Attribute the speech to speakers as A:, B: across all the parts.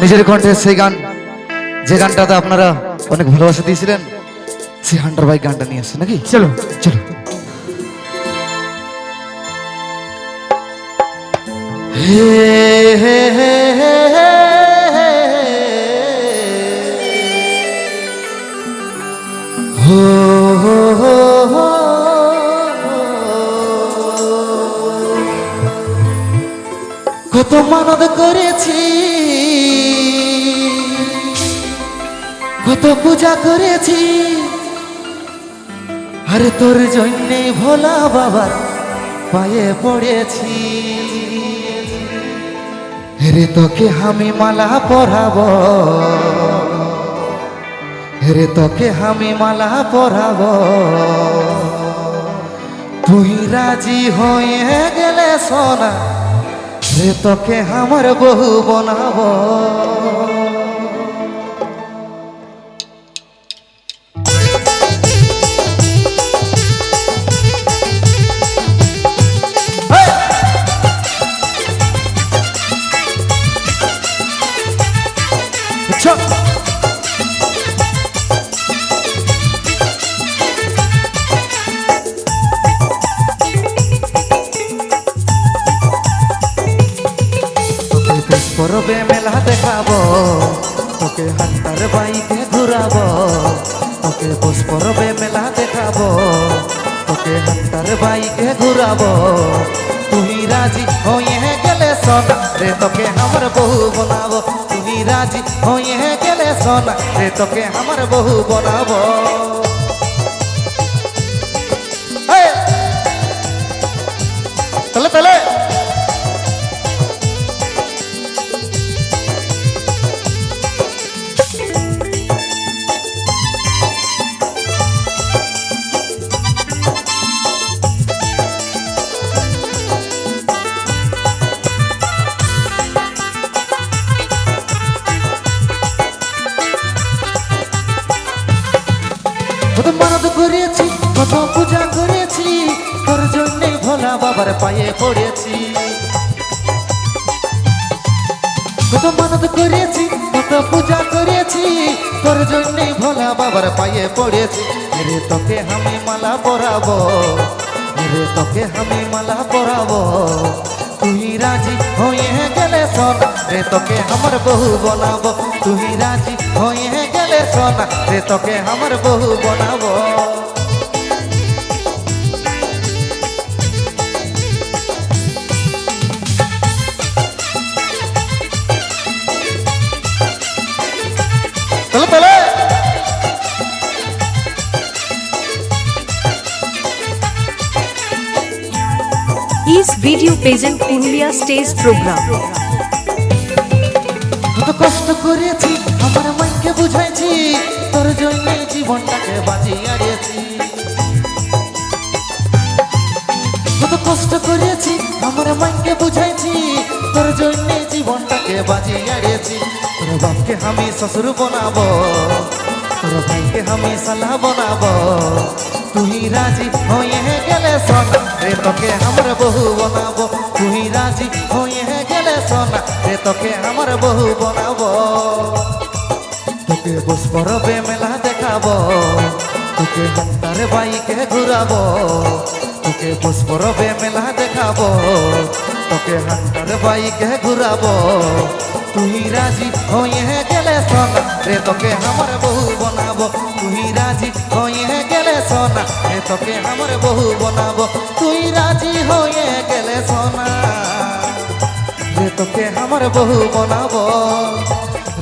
A: নিজের কণ্ঠে সেই গান, যে গানটাতে আপনারা অনেক ভালোবাসা দিয়েছিলেন, সেই হান্টার বাইক গানটা নিয়ে আসছে নাকি? চলো চলো। হে হে হে হে হো হো হো হো, কত মানদ করেছি, কত পূজা করেছি, আরে তোর জন্যে ভোলা বাবার পায়ে পড়েছি। রে তোকে আমি মালা পরাবো, রে তোকে আমি মালা পরাবো, তুই রাজি হয়ে গেলে সোনা, রে তোকে আমার বহু বানাবো। পরবে মেলা দেখাবো, তোকে হান্টার বাইকে ঘুরাবো, তোকে বস পরবে মেলা দেখাবো, তোকে হান্টার বাইকে ঘুরাবো, তুই রাজি হয়ে গেলে সোনা, রে তোকে আমার বহু বানাবো, তুই রাজি হয়ে গেলে সোনা, রে তোকে আমার বহু বানাবো। তলে তলে কত মানদ করেছি, কত পূজা করেছি, তোর জন্যে ভোলা বাবার পায়ে পড়েছি। কত মানদ করেছি, কত পূজা করেছি, তোর জন্যে ভোলা বাবার পায়ে পড়েছি। রে তোকে আমি মালা পরাবো, রে তোকে আমি মালা পরাবো, তুই রাজি হয়ে গেলে সোনা, রে তোকে আমার বহু বানাবো, তুই রাজি হয়ে গেলে সোনা, রে তোকে আমার বহু বানাবো। চলো চলো।
B: इस video present Purulia stage programme.
A: কত কষ্ট করেছি, আমার মনকে বুঝাইছি, তোর জন্য জীবনটাকে বাজিয়ে দিয়েছি। কত কষ্ট করেছি, আমার মনকে বুঝাইছি, তোর জন্য জীবনটাকে বাজিয়ে দিয়েছি। তোর বাপকে আমি শ্বশুর বানাবো, তোর ভাইকে আমি সালা বানাবো, তুই রাজি হয়ে গেলে সোনা, রে তোকে আমার বহু বানাবো, তুই রাজি হয়ে গেলে সোনা, রে তোকে আমার বহু বানাবো। তোকে বস পরবে মেলা দেখাবো, তোকে হান্টার বাইকে ঘুরাবো, তোকে বস পরবে মেলা দেখাবো, তোকে হান্টার বাইকে ঘুরাবো, তুই রাজি হয়ে গেলে সোনা, রে তোকে আমার বহু বানাবো, তুই রাজি হয়ে গেলে সোনা, রে তোকে আমার বহু বানাবো, তুই রাজি হয়ে গেলে সোনা, রে তোকে আমার বহু বানাবো,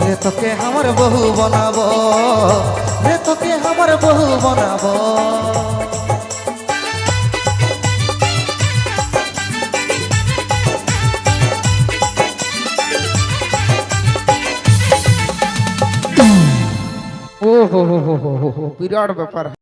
A: রে তোকে আমার বহু বানাবো, রে তোকে আমার বহু বানাবো। ও হো হো হো হো হো, বিরাট ব্যাপার।